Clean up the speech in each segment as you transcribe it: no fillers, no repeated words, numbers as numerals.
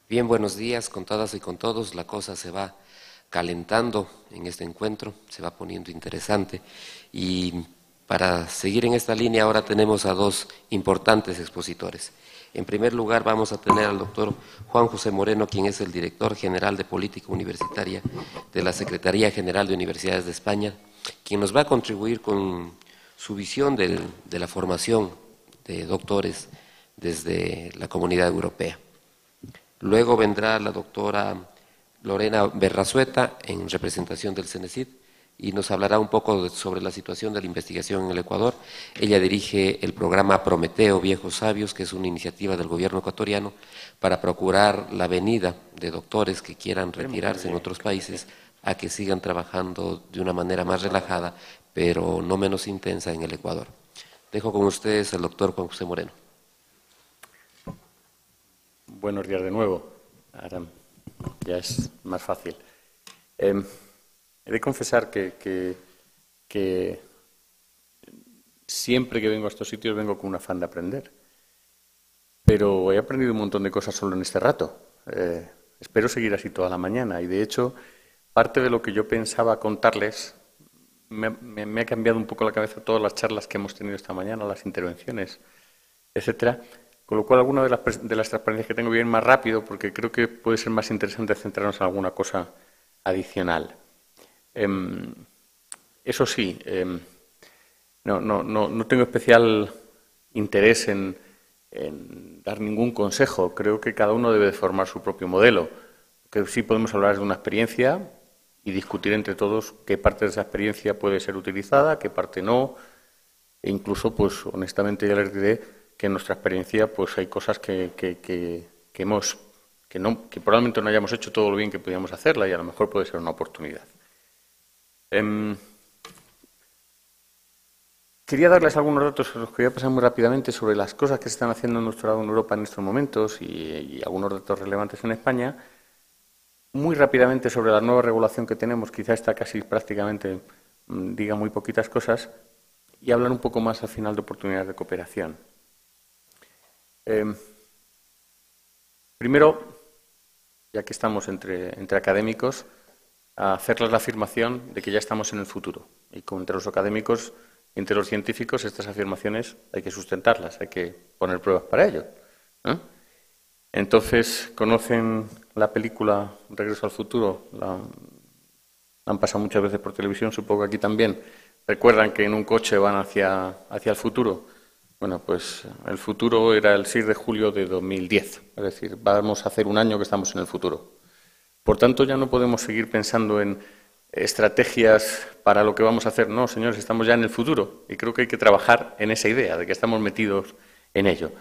Bien, buenos días con todas y con todos. La cosa se va calentando en este encuentro, se va poniendo interesante y para seguir en esta línea ahora tenemos a dos importantes expositores. En primer lugar vamos a tener al doctor Juan José Moreno, quien es el director general de Política Universitaria de la Secretaría General de Universidades de España, quien nos va a contribuir con su visión de la formación de doctores desde la Comunidad Europea. Luego vendrá la doctora Lorena Berrazueta en representación del CENESID y nos hablará un poco sobre la situación de la investigación en el Ecuador. Ella dirige el programa Prometeo Viejos Sabios, que es una iniciativa del gobierno ecuatoriano para procurar la venida de doctores que quieran retirarse en otros países a que sigan trabajando de una manera más relajada, pero no menos intensa en el Ecuador. Dejo con ustedes al doctor Juan José Moreno. Buenos días de nuevo. Ahora ya es más fácil. He de confesar que siempre que vengo a estos sitios vengo con un afán de aprender. Pero he aprendido un montón de cosas solo en este rato. Espero seguir así toda la mañana. Y de hecho, parte de lo que yo pensaba contarles me ha cambiado un poco la cabeza todas las charlas que hemos tenido esta mañana, las intervenciones, etcétera. Con lo cual, algunas de las transparencias que tengo vienen más rápido porque creo que puede ser más interesante centrarnos en alguna cosa adicional. Eso sí, no tengo especial interés en dar ningún consejo. Creo que cada uno debe de formar su propio modelo. Que sí podemos hablar de una experiencia y discutir entre todos qué parte de esa experiencia puede ser utilizada, qué parte no. E incluso, pues, honestamente, ya les diré que en nuestra experiencia pues hay cosas que probablemente no hayamos hecho todo lo bien que podíamos hacerla y a lo mejor puede ser una oportunidad. Quería darles algunos datos, los que voy a pasar muy rápidamente, sobre las cosas que se están haciendo en nuestro lado en Europa en estos momentos y algunos datos relevantes en España. Muy rápidamente sobre la nueva regulación que tenemos, quizá está casi prácticamente diga muy poquitas cosas, y hablar un poco más al final de oportunidades de cooperación. Primero, ya que estamos entre académicos, a hacerles la afirmación de que ya estamos en el futuro. Y entre los académicos y entre los científicos estas afirmaciones hay que sustentarlas, hay que poner pruebas para ello. Entonces, ¿conocen la película Regreso al futuro? La han pasado muchas veces por televisión, supongo que aquí también. ¿Recuerdan que en un coche van hacia el futuro? Bueno, pues el futuro era el 6 de julio de 2010, es decir, vamos a hacer un año que estamos en el futuro. Por tanto, ya no podemos seguir pensando en estrategias para lo que vamos a hacer. No, señores, estamos ya en el futuro y creo que hay que trabajar en esa idea de que estamos metidos en ello.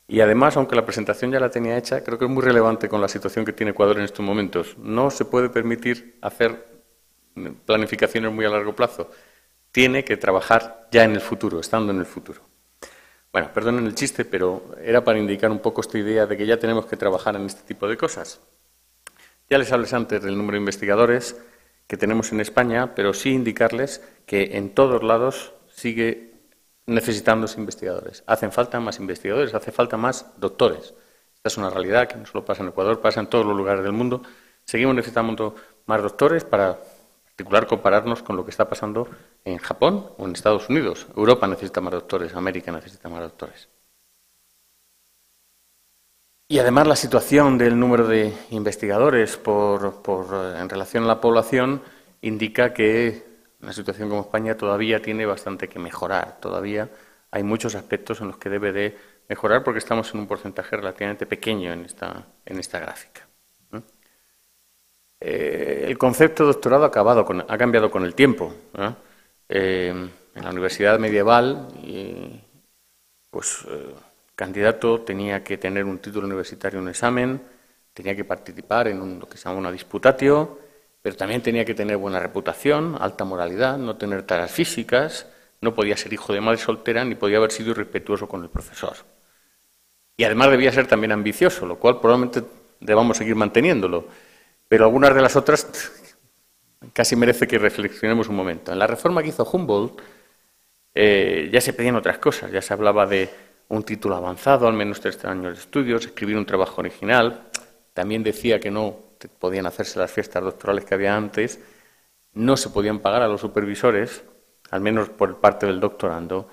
Y además, aunque la presentación ya la tenía hecha, creo que es muy relevante con la situación que tiene Ecuador en estos momentos. No se puede permitir hacer planificaciones muy a largo plazo. Tiene que trabajar ya en el futuro, estando en el futuro. Bueno, perdonen el chiste, pero era para indicar un poco esta idea de que ya tenemos que trabajar en este tipo de cosas. Ya les hablé antes del número de investigadores que tenemos en España, pero sí indicarles que en todos lados sigue necesitándose investigadores. Hacen falta más investigadores, hace falta más doctores. Esta es una realidad que no solo pasa en Ecuador, pasa en todos los lugares del mundo. Seguimos necesitando más doctores para en particular compararnos con lo que está pasando en Japón o en Estados Unidos. Europa necesita más doctores, América necesita más doctores. Y además la situación del número de investigadores en relación a la población indica que una situación como España todavía tiene bastante que mejorar. Todavía hay muchos aspectos en los que debe de mejorar porque estamos en un porcentaje relativamente pequeño en esta gráfica. El concepto de doctorado ha cambiado con el tiempo. En la universidad medieval, candidato tenía que tener un título universitario, un examen, tenía que participar en lo que se llama una disputatio, pero también tenía que tener buena reputación, alta moralidad, no tener taras físicas, no podía ser hijo de madre soltera ni podía haber sido irrespetuoso con el profesor. Y además debía ser también ambicioso, lo cual probablemente debamos seguir manteniéndolo. Pero algunas de las otras casi merece que reflexionemos un momento. En la reforma que hizo Humboldt ya se pedían otras cosas, ya se hablaba de un título avanzado, al menos 3 años de estudios, escribir un trabajo original. También decía que no podían hacerse las fiestas doctorales que había antes, no se podían pagar a los supervisores, al menos por parte del doctorando,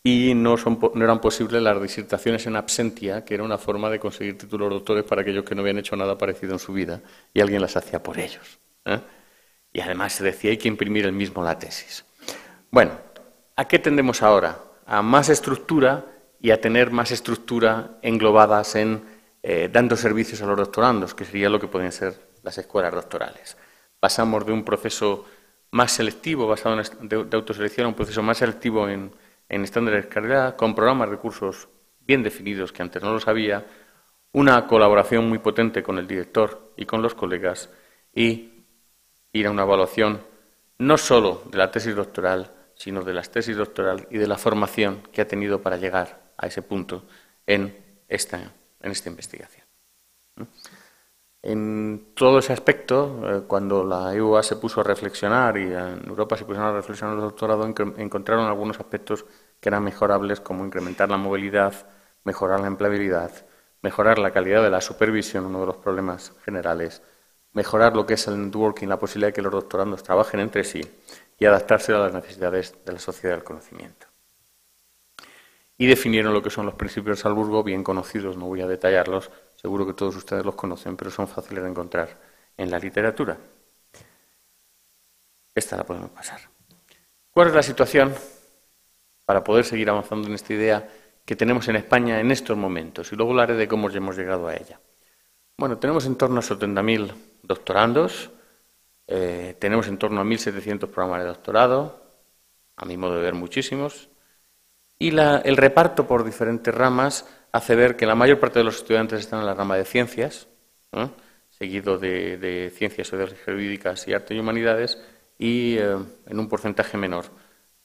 y no eran posibles las disertaciones en absentia, que era una forma de conseguir títulos doctores para aquellos que no habían hecho nada parecido en su vida, y alguien las hacía por ellos. Y además se decía hay que imprimir el mismo la tesis. Bueno, ¿a qué tendemos ahora? A más estructura y a tener más estructura englobadas en dando servicios a los doctorandos, que sería lo que pueden ser las escuelas doctorales. Pasamos de un proceso más selectivo, basado de autoselección, a un proceso más selectivo en estándares de calidad, con programas de recursos bien definidos, que antes no los había, una colaboración muy potente con el director y con los colegas, y ir a una evaluación no solo de la tesis doctoral, sino de las tesis doctoral y de la formación que ha tenido para llegar a ese punto en esta investigación. En todo ese aspecto, cuando la EUA se puso a reflexionar y en Europa se pusieron a reflexionar los doctorados, encontraron algunos aspectos que eran mejorables, como incrementar la movilidad, mejorar la empleabilidad, mejorar la calidad de la supervisión, uno de los problemas generales, mejorar lo que es el networking, la posibilidad de que los doctorandos trabajen entre sí y adaptarse a las necesidades de la sociedad del conocimiento. Y definieron lo que son los principios de Salzburgo, bien conocidos, no voy a detallarlos, seguro que todos ustedes los conocen, pero son fáciles de encontrar en la literatura. Esta la podemos pasar. ¿Cuál es la situación para poder seguir avanzando en esta idea que tenemos en España en estos momentos? Y luego hablaré de cómo hemos llegado a ella. Bueno, tenemos en torno a 70.000 doctorandos, tenemos en torno a 1.700 programas de doctorado, a mi modo de ver muchísimos, y el reparto por diferentes ramas hace ver que la mayor parte de los estudiantes están en la rama de ciencias, seguido de ciencias sociales, jurídicas y arte y humanidades, y en un porcentaje menor,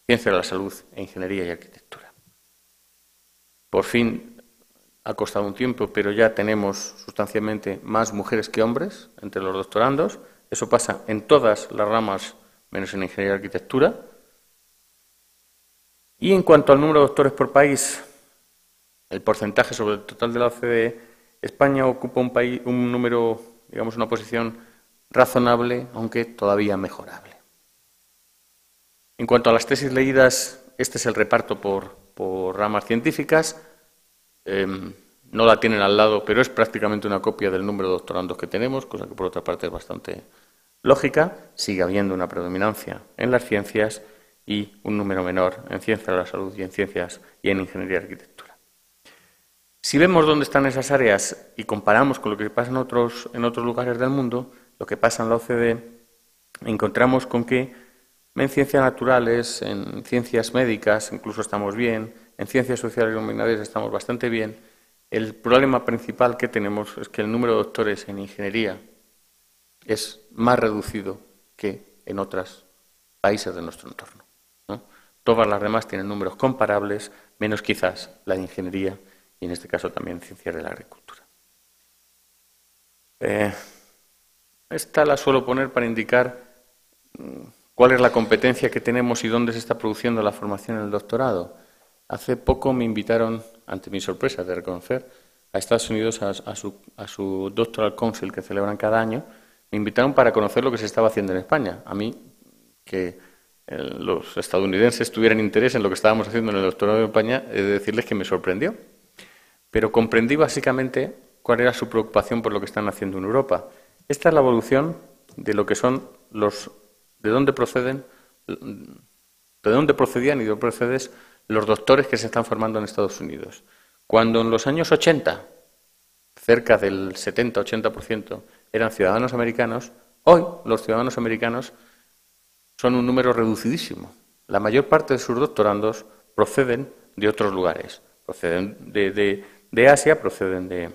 ciencia de la salud, ingeniería y arquitectura. Por fin, ha costado un tiempo, pero ya tenemos sustancialmente más mujeres que hombres entre los doctorandos. Eso pasa en todas las ramas, menos en ingeniería y arquitectura. Y en cuanto al número de doctores por país, el porcentaje sobre el total de la OCDE, España ocupa un número, digamos, una posición razonable, aunque todavía mejorable. En cuanto a las tesis leídas, este es el reparto por ramas científicas. No la tienen al lado, pero es prácticamente una copia del número de doctorandos que tenemos, cosa que por otra parte es bastante lógica. Sigue habiendo una predominancia en las ciencias y un número menor en ciencia de la salud y en ciencias y en ingeniería y arquitectura. Si vemos dónde están esas áreas y comparamos con lo que pasa en otros lugares del mundo, lo que pasa en la OCDE, encontramos con que en ciencias naturales, en ciencias médicas incluso estamos bien, en ciencias sociales y humanidades estamos bastante bien. El problema principal que tenemos es que el número de doctores en ingeniería es más reducido que en otros países de nuestro entorno, ¿no? Todas las demás tienen números comparables, menos quizás la de ingeniería y en este caso también ciencias de la agricultura. Esta la suelo poner para indicar cuál es la competencia que tenemos y dónde se está produciendo la formación en el doctorado. Hace poco me invitaron, ante mi sorpresa de reconocer, a Estados Unidos a su Doctoral Council que celebran cada año. Me invitaron para conocer lo que se estaba haciendo en España. A mí, que los estadounidenses tuvieran interés en lo que estábamos haciendo en el doctorado de España, he de decirles que me sorprendió. Pero comprendí básicamente cuál era su preocupación por lo que están haciendo en Europa. Esta es la evolución de lo que son de dónde procedían y de dónde procedes los doctores que se están formando en Estados Unidos. Cuando en los años 80, cerca del 70-80% eran ciudadanos americanos, hoy los ciudadanos americanos son un número reducidísimo. La mayor parte de sus doctorandos proceden de otros lugares, proceden de Asia, proceden de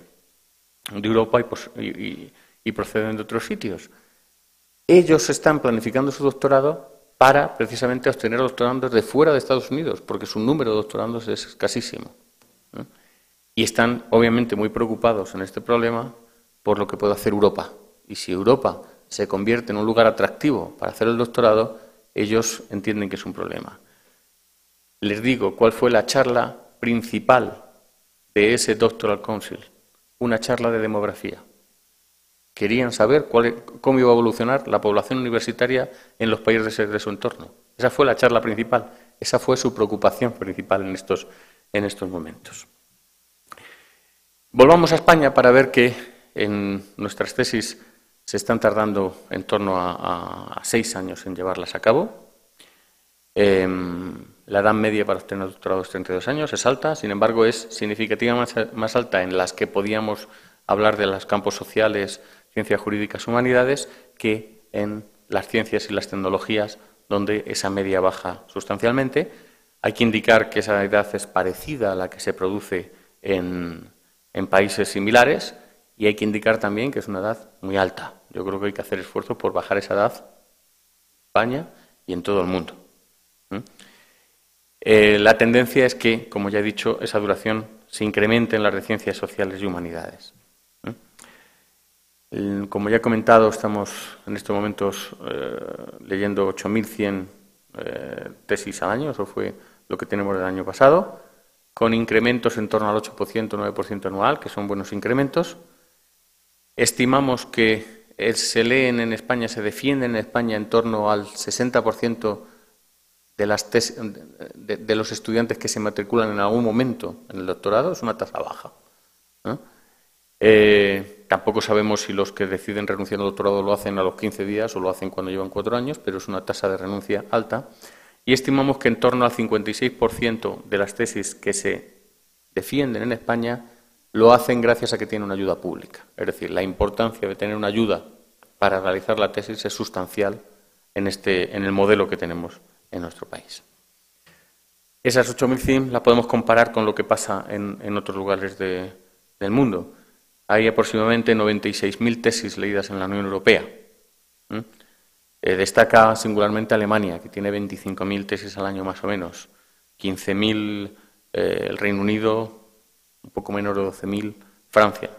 Europa y proceden de otros sitios. Ellos están planificando su doctorado para precisamente obtener doctorandos de fuera de Estados Unidos, porque su número de doctorandos es escasísimo, ¿no? Y están obviamente muy preocupados en este problema por lo que puede hacer Europa. Y si Europa se convierte en un lugar atractivo para hacer el doctorado, ellos entienden que es un problema. Les digo cuál fue la charla principal de ese Doctoral Council una charla de demografía. Querían saber cómo iba a evolucionar la población universitaria en los países de su entorno. Esa fue la charla principal, esa fue su preocupación principal en estos momentos. Volvamos a España para ver que en nuestras tesis se están tardando en torno a 6 años en llevarlas a cabo. La edad media para obtener doctorado es 32 años, es alta, sin embargo es significativamente más alta en las que podíamos hablar de los campos sociales, ciencias jurídicas, humanidades, que en las ciencias y las tecnologías, donde esa media baja sustancialmente. Hay que indicar que esa edad es parecida a la que se produce en países similares, y hay que indicar también que es una edad muy alta. Yo creo que hay que hacer esfuerzos por bajar esa edad en España y en todo el mundo. La tendencia es que, como ya he dicho, esa duración se incremente en las de ciencias sociales y humanidades. Como ya he comentado, estamos en estos momentos leyendo 8.100 tesis al año, eso fue lo que tenemos el año pasado, con incrementos en torno al 8%, 9% anual, que son buenos incrementos. Estimamos que se leen en España, se defienden en España en torno al 60% de los estudiantes que se matriculan en algún momento en el doctorado. Es una tasa baja. Tampoco sabemos si los que deciden renunciar al doctorado lo hacen a los 15 días o lo hacen cuando llevan 4 años, pero es una tasa de renuncia alta. Y estimamos que en torno al 56% de las tesis que se defienden en España lo hacen gracias a que tienen una ayuda pública. Es decir, la importancia de tener una ayuda para realizar la tesis es sustancial en el modelo que tenemos en nuestro país. Esas 8.100 las podemos comparar con lo que pasa en otros lugares del mundo. Hay aproximadamente 96.000 tesis leídas en la Unión Europea. Destaca singularmente Alemania, que tiene 25.000 tesis al año más o menos, 15.000 el Reino Unido, un poco menos de 12.000 Francia.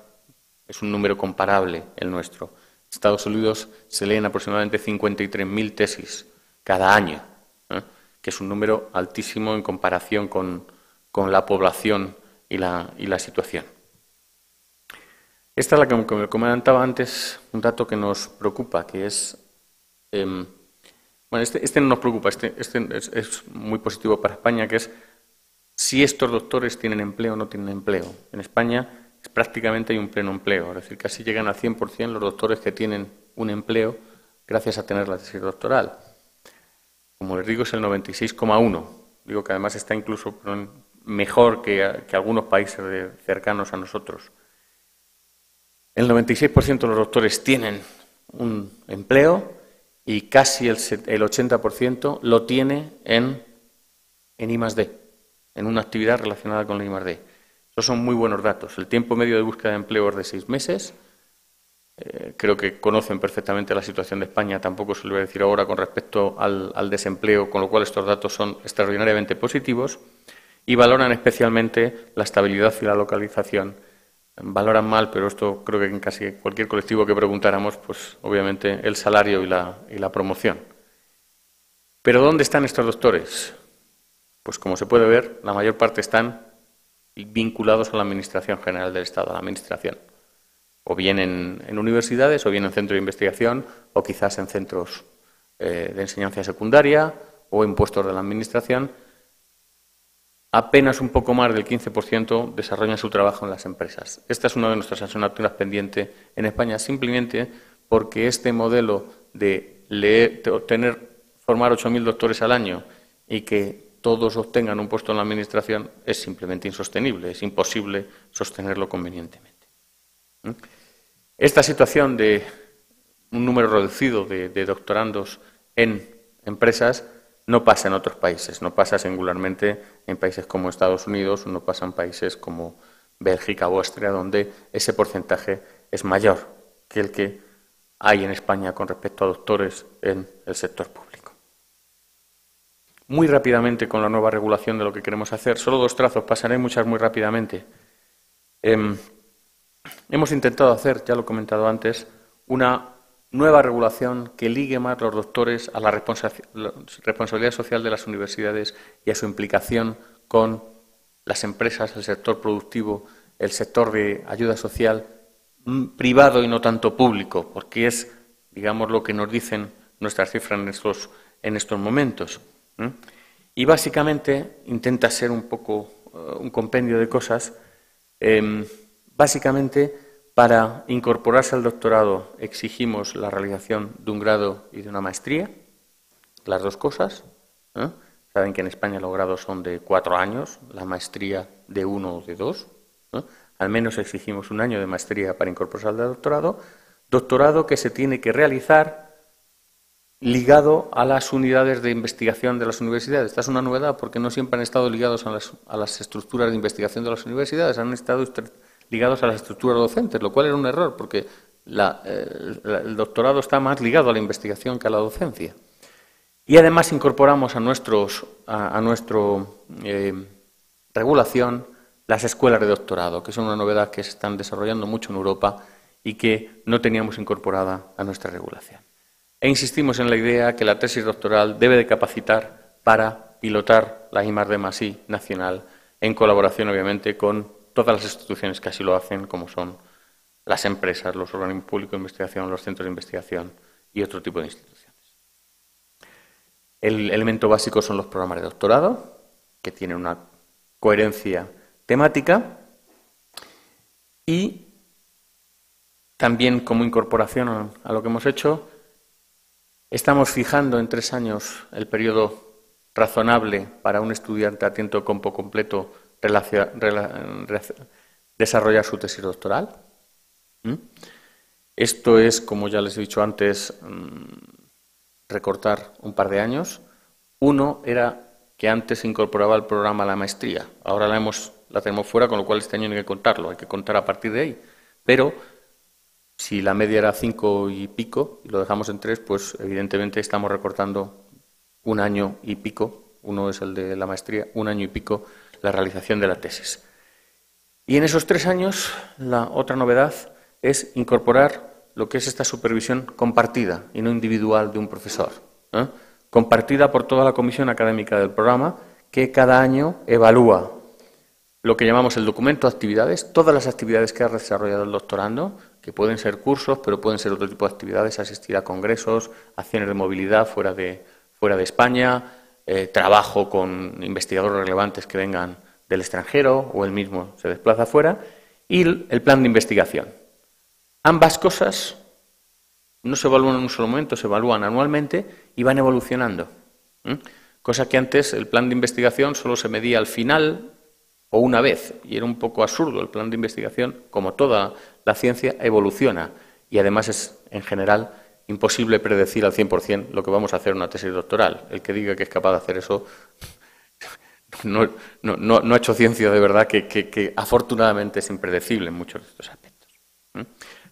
Es un número comparable el nuestro. En Estados Unidos se leen aproximadamente 53.000 tesis cada año, que es un número altísimo en comparación con la población y la situación. Esta es la que me comentaba antes, un dato que nos preocupa, que es... este no nos preocupa, este es muy positivo para España, que es si estos doctores tienen empleo o no tienen empleo. En España prácticamente hay un pleno empleo, es decir, casi llegan al 100% los doctores que tienen un empleo gracias a tener la tesis doctoral. Como les digo, es el 96,1%. Digo que además está incluso mejor que algunos países cercanos a nosotros. El 96% de los doctores tienen un empleo y casi el 80% lo tiene en I+D, en una actividad relacionada con la I+D. Esos son muy buenos datos. El tiempo medio de búsqueda de empleo es de 6 meses. Creo que conocen perfectamente la situación de España, tampoco se lo voy a decir ahora con respecto al desempleo, con lo cual estos datos son extraordinariamente positivos y valoran especialmente la estabilidad y la localización. Valoran mal, pero esto creo que en casi cualquier colectivo que preguntáramos, pues obviamente el salario y la promoción. ¿Pero dónde están estos doctores? Pues como se puede ver, la mayor parte están vinculados a la Administración General del Estado, a la Administración. O bien en universidades, o bien en centros de investigación, o quizás en centros de enseñanza secundaria, o en puestos de la Administración. Apenas un poco más del 15% desarrollan su trabajo en las empresas. Esta es una de nuestras asignaturas pendientes en España, simplemente porque este modelo de formar 8.000 doctores al año y que todos obtengan un puesto en la Administración es simplemente insostenible, es imposible sostenerlo convenientemente. Esta situación de un número reducido de doctorandos en empresas no pasa en otros países, no pasa singularmente en países como Estados Unidos, no pasa en países como Bélgica o Austria, donde ese porcentaje es mayor que el que hay en España con respecto a doctores en el sector público. Muy rápidamente con la nueva regulación de lo que queremos hacer, solo 2 trazos, pasaré muchas muy rápidamente. Hemos intentado hacer, ya lo he comentado antes, una nueva regulación que ligue más los doctores a la responsabilidad social de las universidades y a su implicación con las empresas, el sector productivo, el sector de ayuda social, privado y no tanto público, porque es, digamos, lo que nos dicen nuestras cifras en estos momentos. Y básicamente intenta ser un poco un compendio de cosas. Básicamente, para incorporarse al doctorado exigimos la realización de un grado y de una maestría, las dos cosas. Saben que en España los grados son de 4 años, la maestría de 1 o de 2. Al menos exigimos 1 año de maestría para incorporarse al doctorado. Doctorado que se tiene que realizar ligado a las unidades de investigación de las universidades. Esta es una novedad porque no siempre han estado ligados a las estructuras de investigación de las universidades, han estado ligados a las estructuras docentes, lo cual era un error porque el doctorado está más ligado a la investigación que a la docencia. Y además incorporamos a nuestra regulación las escuelas de doctorado, que son una novedad que se están desarrollando mucho en Europa y que no teníamos incorporada a nuestra regulación. E insistimos en la idea que la tesis doctoral debe de capacitar para pilotar la I+D+I nacional, en colaboración, obviamente, con todas las instituciones que así lo hacen, como son las empresas, los organismos públicos de investigación, los centros de investigación y otro tipo de instituciones. El elemento básico son los programas de doctorado, que tienen una coherencia temática, y también como incorporación a lo que hemos hecho, estamos fijando en 3 años el periodo razonable para un estudiante a tiempo completo desarrollar su tesis doctoral. Esto es, como ya les he dicho antes, recortar un par de años. Uno era que antes se incorporaba al programa la maestría. Ahora la tenemos fuera, con lo cual este año no hay que contarlo, hay que contar a partir de ahí. Pero si la media era 5 y pico y lo dejamos en 3, pues evidentemente estamos recortando 1 año y pico, uno es el de la maestría, 1 año y pico la realización de la tesis. Y en esos 3 años, la otra novedad es incorporar lo que es esta supervisión compartida y no individual de un profesor, compartida por toda la comisión académica del programa, que cada año evalúa lo que llamamos el documento de actividades, todas las actividades que ha desarrollado el doctorando, que pueden ser cursos, pero pueden ser otro tipo de actividades, asistir a congresos, acciones de movilidad fuera de España, trabajo con investigadores relevantes que vengan del extranjero o él mismo se desplaza fuera, y el plan de investigación. Ambas cosas no se evalúan en un solo momento, se evalúan anualmente y van evolucionando. Cosa que antes el plan de investigación solo se medía al final o una vez, y era un poco absurdo. El plan de investigación, como toda la ciencia, evoluciona y además es, en general, imposible predecir al 100% lo que vamos a hacer en una tesis doctoral. El que diga que es capaz de hacer eso no ha hecho ciencia de verdad, que afortunadamente es impredecible en muchos de estos aspectos.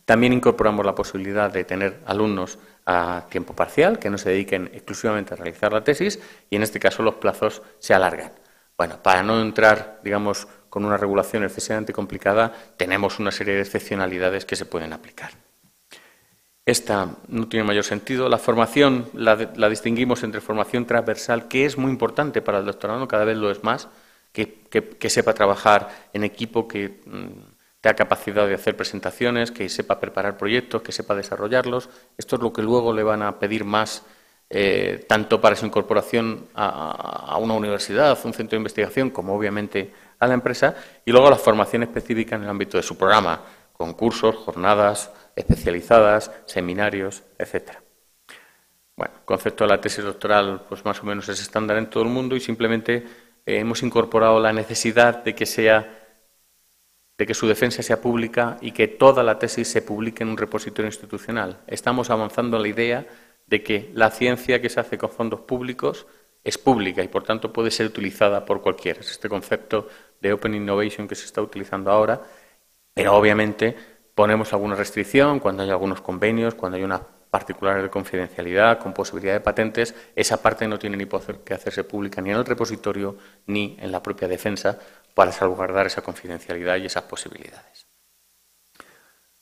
También incorporamos la posibilidad de tener alumnos a tiempo parcial, que no se dediquen exclusivamente a realizar la tesis, y en este caso los plazos se alargan. Bueno, para no entrar, digamos, con una regulación excesivamente complicada, tenemos una serie de excepcionalidades que se pueden aplicar. Esta no tiene mayor sentido. La formación la distinguimos entre formación transversal, que es muy importante para el doctorado, cada vez lo es más, que sepa trabajar en equipo, que tenga capacidad de hacer presentaciones, que sepa preparar proyectos, que sepa desarrollarlos. Esto es lo que luego le van a pedir más, tanto para su incorporación a una universidad, a un centro de investigación, como obviamente a la empresa, y luego la formación específica en el ámbito de su programa, con cursos, jornadas especializadas, seminarios, etcétera. Bueno, el concepto de la tesis doctoral pues más o menos es estándar en todo el mundo y simplemente hemos incorporado la necesidad de que su defensa sea pública y que toda la tesis se publique en un repositorio institucional. Estamos avanzando en la idea de que la ciencia que se hace con fondos públicos es pública y, por tanto, puede ser utilizada por cualquiera. Es este concepto de Open Innovation que se está utilizando ahora, pero obviamente ponemos alguna restricción cuando hay algunos convenios, cuando hay unas particulares de confidencialidad, con posibilidad de patentes. Esa parte no tiene ni que hacerse pública ni en el repositorio ni en la propia defensa para salvaguardar esa confidencialidad y esas posibilidades.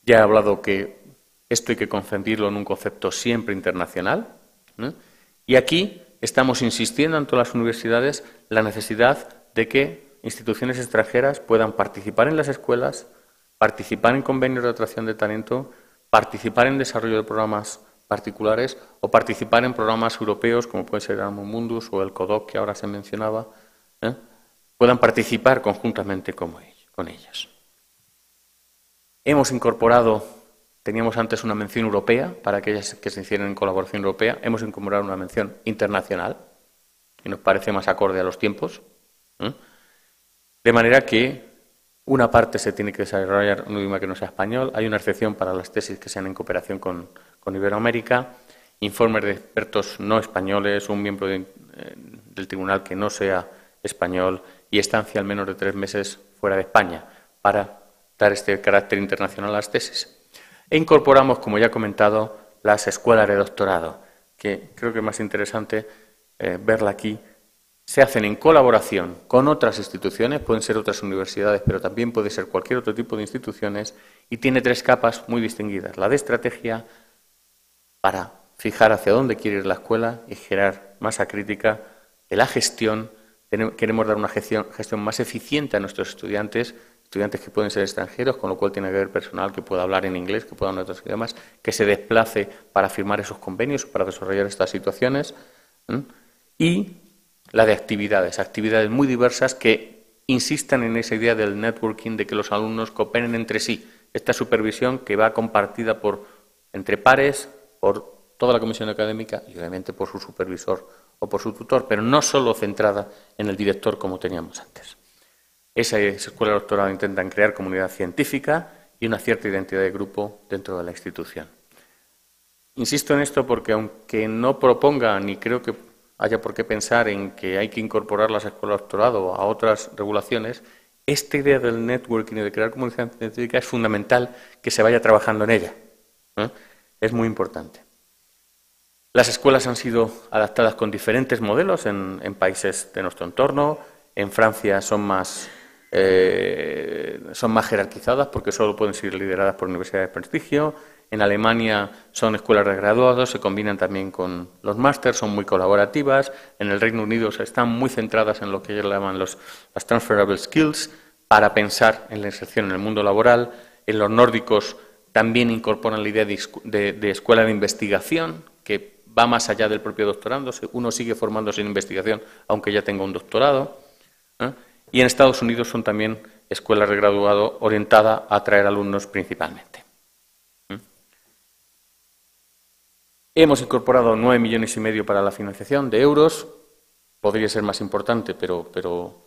Ya he hablado que esto hay que concentrarlo en un concepto siempre internacional, y aquí estamos insistiendo en todas las universidades la necesidad de que instituciones extranjeras puedan participar en las escuelas, participar en convenios de atracción de talento, participar en desarrollo de programas particulares o participar en programas europeos como puede ser Erasmus Mundus o el CODOC que ahora se mencionaba, puedan participar conjuntamente con ellas. Hemos incorporado, teníamos antes una mención europea para aquellas que se hicieran en colaboración europea, hemos incorporado una mención internacional que nos parece más acorde a los tiempos, de manera que una parte se tiene que desarrollar en un idioma que no sea español, hay una excepción para las tesis que sean en cooperación con Iberoamérica, informes de expertos no españoles, un miembro del tribunal que no sea español y estancia al menos de 3 meses fuera de España para dar este carácter internacional a las tesis. E incorporamos, como ya he comentado, las escuelas de doctorado, que creo que es más interesante verla aquí. Se hacen en colaboración con otras instituciones, pueden ser otras universidades, pero también puede ser cualquier otro tipo de instituciones, y tiene 3 capas muy distinguidas. La de estrategia, para fijar hacia dónde quiere ir la escuela y generar masa crítica, de la gestión, queremos dar una gestión más eficiente a nuestros estudiantes que pueden ser extranjeros, con lo cual tiene que haber personal que pueda hablar en inglés, que pueda hablar otros idiomas, que se desplace para firmar esos convenios, para desarrollar estas situaciones, y la de actividades muy diversas que insistan en esa idea del networking, de que los alumnos cooperen entre sí. Esta supervisión que va compartida entre pares, por toda la comisión académica y obviamente por su supervisor o por su tutor, pero no solo centrada en el director como teníamos antes. Esas escuelas de doctorado intentan crear comunidad científica y una cierta identidad de grupo dentro de la institución. Insisto en esto porque aunque no proponga ni creo que haya por qué pensar en que hay que incorporar las escuelas de doctorado a otras regulaciones, esta idea del networking y de crear comunidad científica es fundamental que se vaya trabajando en ella. Es muy importante. Las escuelas han sido adaptadas con diferentes modelos en países de nuestro entorno. En Francia son más jerarquizadas porque solo pueden ser lideradas por universidades de prestigio. En Alemania son escuelas de graduados, se combinan también con los másters, son muy colaborativas. En el Reino Unido están muy centradas en lo que ellos llaman las transferable skills para pensar en la inserción en el mundo laboral. En los nórdicos también incorporan la idea de escuela de investigación, que va más allá del propio doctorando. Uno sigue formándose en investigación aunque ya tenga un doctorado. Y en Estados Unidos son también escuelas de graduado orientadas a atraer alumnos principalmente. Hemos incorporado 9,5 millones para la financiación de euros. Podría ser más importante, pero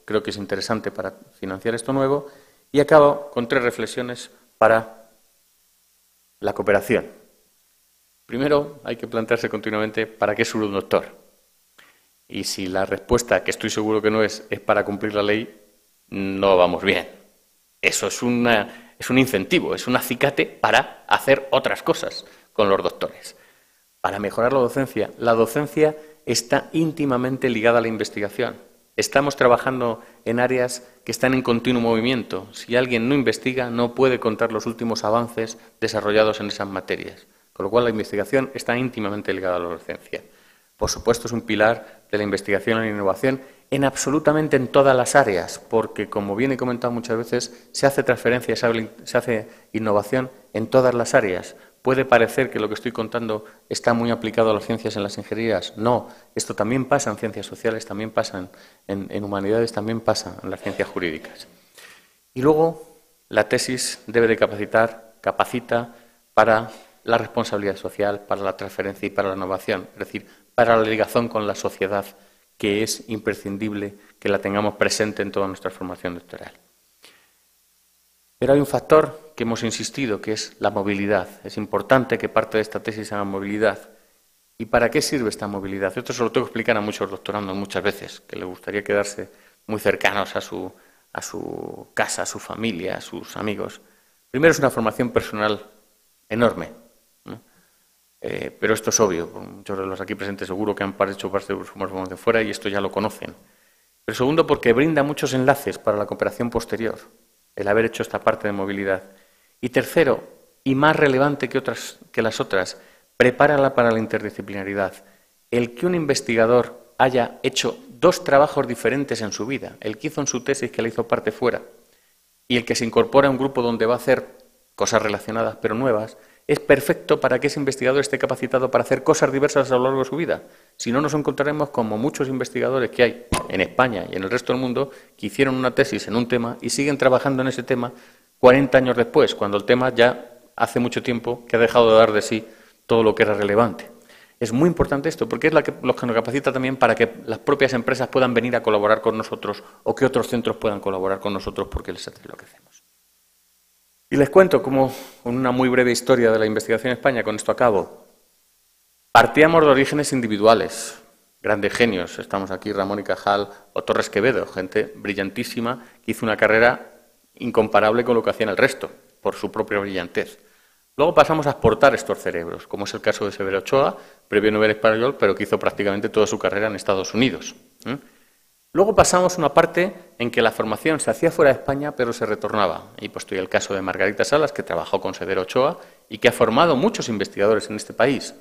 creo que es interesante para financiar esto nuevo. Y acabo con 3 reflexiones para la cooperación. Primero, hay que plantearse continuamente ¿para qué sirve un doctor? Y si la respuesta, que estoy seguro que no es para cumplir la ley, no vamos bien. Eso es un incentivo, es un acicate para hacer otras cosas con los doctores. Para mejorar la docencia está íntimamente ligada a la investigación. Estamos trabajando en áreas que están en continuo movimiento. Si alguien no investiga, no puede contar los últimos avances desarrollados en esas materias. Con lo cual, la investigación está íntimamente ligada a la docencia. Por supuesto, es un pilar de la investigación y la innovación absolutamente en todas las áreas, porque, como bien he comentado muchas veces, se hace transferencia, se hace innovación en todas las áreas. Puede parecer que lo que estoy contando está muy aplicado a las ciencias en las ingenierías. No, esto también pasa en ciencias sociales, también pasa en humanidades, también pasa en las ciencias jurídicas. Y luego, la tesis debe de capacita para la responsabilidad social, para la transferencia y para la innovación, es decir, para la ligación con la sociedad, que es imprescindible que la tengamos presente en toda nuestra formación doctoral. Pero hay un factor que hemos insistido, que es la movilidad. Es importante que parte de esta tesis haga movilidad. ¿Y para qué sirve esta movilidad? Esto se lo tengo que explicar a muchos doctorandos muchas veces, que les gustaría quedarse muy cercanos a su casa, a su familia, a sus amigos. Primero, es una formación personal enorme, ¿no? Pero esto es obvio. Muchos de los aquí presentes seguro que han hecho parte de su formación fuera y esto ya lo conocen. Pero segundo, porque brinda muchos enlaces para la cooperación posterior, el haber hecho esta parte de movilidad. Y tercero, y más relevante que las otras, prepárala para la interdisciplinaridad. El que un investigador haya hecho 2 trabajos diferentes en su vida. El que hizo en su tesis, que la hizo parte fuera, y el que se incorpora a un grupo donde va a hacer cosas relacionadas pero nuevas, es perfecto para que ese investigador esté capacitado para hacer cosas diversas a lo largo de su vida. Si no, nos encontraremos como muchos investigadores que hay en España y en el resto del mundo que hicieron una tesis en un tema y siguen trabajando en ese tema 40 años después, cuando el tema ya hace mucho tiempo que ha dejado de dar de sí todo lo que era relevante. Es muy importante esto, porque es lo que nos capacita también para que las propias empresas puedan venir a colaborar con nosotros o que otros centros puedan colaborar con nosotros porque les hace lo que hacemos. Y les cuento como una muy breve historia de la investigación en España, con esto acabo. Partíamos de orígenes individuales, grandes genios. Estamos aquí Ramón y Cajal o Torres Quevedo, gente brillantísima que hizo una carrera incomparable con lo que hacían el resto, por su propia brillantez. Luego pasamos a exportar estos cerebros, como es el caso de Severo Ochoa, premio Nobel español, pero que hizo prácticamente toda su carrera en Estados Unidos. Luego pasamos a una parte en que la formación se hacía fuera de España, pero se retornaba. Y pues estoy el caso de Margarita Salas, que trabajó con Severo Ochoa y que ha formado muchos investigadores en este país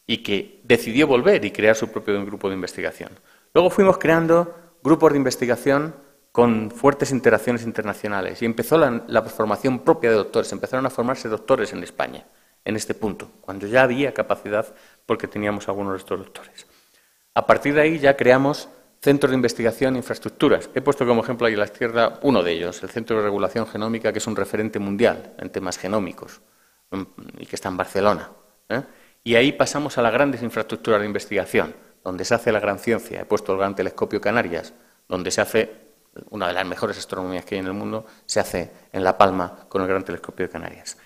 y que decidió volver y crear su propio grupo de investigación. Luego fuimos creando grupos de investigación con fuertes interacciones internacionales y empezó la formación propia de doctores. Empezaron a formarse doctores en España, en este punto, cuando ya había capacidad porque teníamos algunos de estos doctores. A partir de ahí ya creamos centros de investigación e infraestructuras. He puesto como ejemplo ahí a la izquierda uno de ellos, el Centro de Regulación Genómica, que es un referente mundial en temas genómicos y que está en Barcelona. Y ahí pasamos a las grandes infraestructuras de investigación, donde se hace la gran ciencia. He puesto el Gran Telescopio Canarias, donde se hace una de las mejores astronomías que hay en el mundo, se hace en La Palma con el Gran Telescopio de Canarias.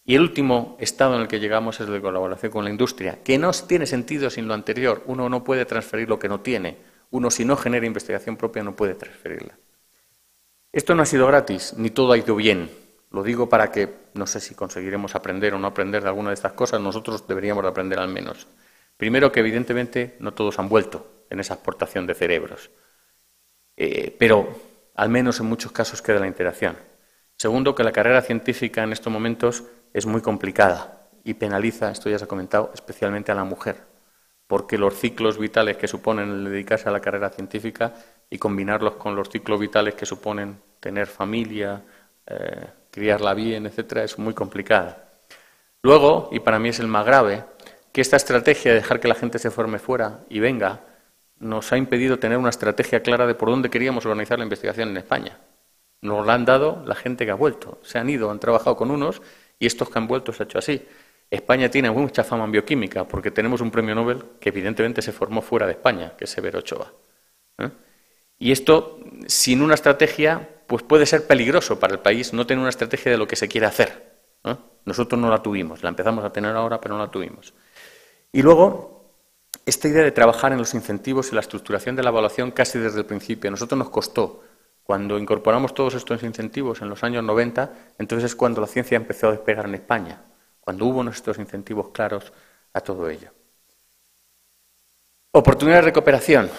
Y el último estado en el que llegamos es el de colaboración con la industria, que no tiene sentido sin lo anterior. Uno no puede transferir lo que no tiene. Uno, si no genera investigación propia, no puede transferirla. Esto no ha sido gratis, ni todo ha ido bien. Lo digo para que, no sé si conseguiremos aprender o no aprender de alguna de estas cosas, nosotros deberíamos de aprender al menos. Primero, que evidentemente no todos han vuelto en esa exportación de cerebros, pero al menos en muchos casos queda la interacción. Segundo, que la carrera científica en estos momentos es muy complicada y penaliza, esto ya se ha comentado, especialmente a la mujer, porque los ciclos vitales que suponen el dedicarse a la carrera científica y combinarlos con los ciclos vitales que suponen tener familia, criarla bien, etcétera, es muy complicada. Luego, y para mí es el más grave, que esta estrategia de dejar que la gente se forme fuera y venga nos ha impedido tener una estrategia clara de por dónde queríamos organizar la investigación en España. Nos la han dado la gente que ha vuelto. Se han ido, han trabajado con unos y estos que han vuelto se ha hecho así. España tiene mucha fama en bioquímica porque tenemos un premio Nobel que evidentemente se formó fuera de España, que es Severo Ochoa. Y esto, sin una estrategia, pues puede ser peligroso para el país no tener una estrategia de lo que se quiere hacer. Nosotros no la tuvimos, la empezamos a tener ahora, pero no la tuvimos. Y luego, esta idea de trabajar en los incentivos y la estructuración de la evaluación casi desde el principio. A nosotros nos costó. Cuando incorporamos todos estos incentivos en los años 90, entonces es cuando la ciencia empezó a despegar en España, cuando hubo nuestros incentivos claros a todo ello. Oportunidades de cooperación.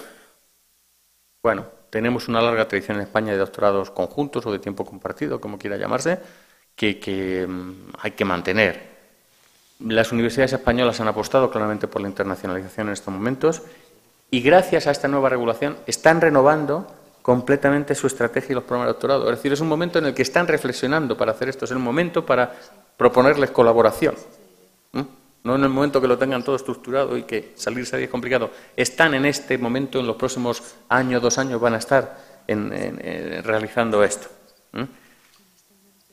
Bueno, tenemos una larga tradición en España de doctorados conjuntos o de tiempo compartido, como quiera llamarse, que hay que mantener. Las universidades españolas han apostado claramente por la internacionalización en estos momentos y gracias a esta nueva regulación están renovando completamente su estrategia y los programas de doctorado. Es decir, es un momento en el que están reflexionando para hacer esto, es el momento para proponerles colaboración. No en el momento que lo tengan todo estructurado y que salirse de ahí es complicado. Están en este momento, en los próximos años, 2 años, van a estar realizando esto.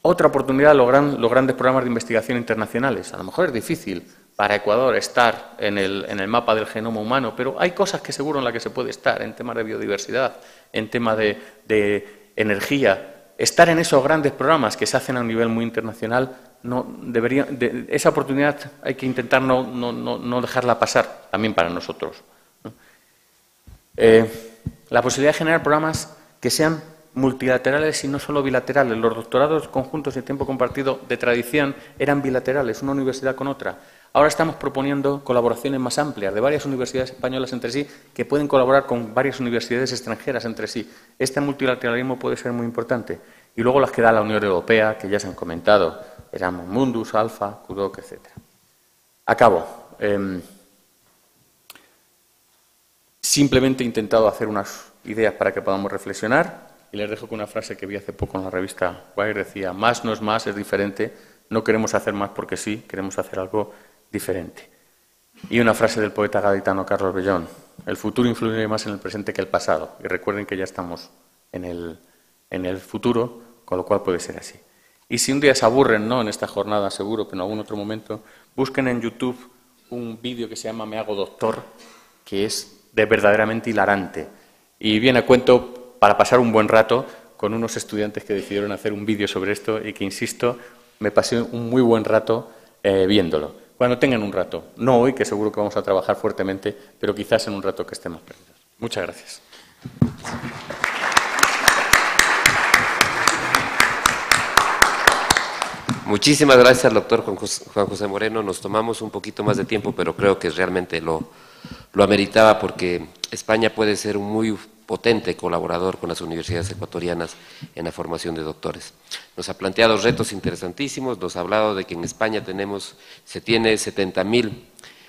Otra oportunidad, los grandes programas de investigación internacionales. A lo mejor es difícil para Ecuador estar en el mapa del genoma humano, pero hay cosas que seguro en las que se puede estar, en temas de biodiversidad, en temas de energía. Estar en esos grandes programas que se hacen a un nivel muy internacional, esa oportunidad hay que intentar no dejarla pasar, también para nosotros. La posibilidad de generar programas que sean multilaterales y no solo bilaterales. Los doctorados conjuntos de tiempo compartido de tradición eran bilaterales, una universidad con otra. Ahora estamos proponiendo colaboraciones más amplias de varias universidades españolas entre sí que pueden colaborar con varias universidades extranjeras entre sí. Este multilateralismo puede ser muy importante. Y luego las que da la Unión Europea, que ya se han comentado, Erasmus Mundus, Alfa, QDOC, etc. Acabo. Simplemente he intentado hacer unas ideas para que podamos reflexionar y les dejo con una frase que vi hace poco en la revista Wire, decía: más no es más, es diferente, no queremos hacer más porque sí, queremos hacer algo diferente. Y una frase del poeta gaditano Carlos Bellón: el futuro influye más en el presente que el pasado. Y recuerden que ya estamos en el futuro, con lo cual puede ser así. Y si un día se aburren, no en esta jornada seguro, pero en algún otro momento, busquen en YouTube un vídeo que se llama Me hago doctor, que es verdaderamente hilarante. Y viene a cuento para pasar un buen rato con unos estudiantes que decidieron hacer un vídeo sobre esto y que, insisto, me pasé un muy buen rato viéndolo. Cuando tengan un rato, no hoy, que seguro que vamos a trabajar fuertemente, pero quizás en un rato que estemos perdidos. Muchas gracias. Muchísimas gracias al doctor Juan José Moreno. Nos tomamos un poquito más de tiempo, pero creo que realmente lo ameritaba, porque España puede ser un muy potente colaborador con las universidades ecuatorianas en la formación de doctores. Nos ha planteado retos interesantísimos, nos ha hablado de que en España se tiene 70.000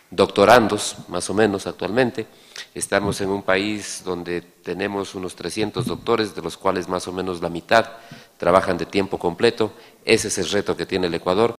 doctorandos, más o menos, actualmente. Estamos en un país donde tenemos unos 300 doctores, de los cuales más o menos la mitad trabajan de tiempo completo. Ese es el reto que tiene el Ecuador.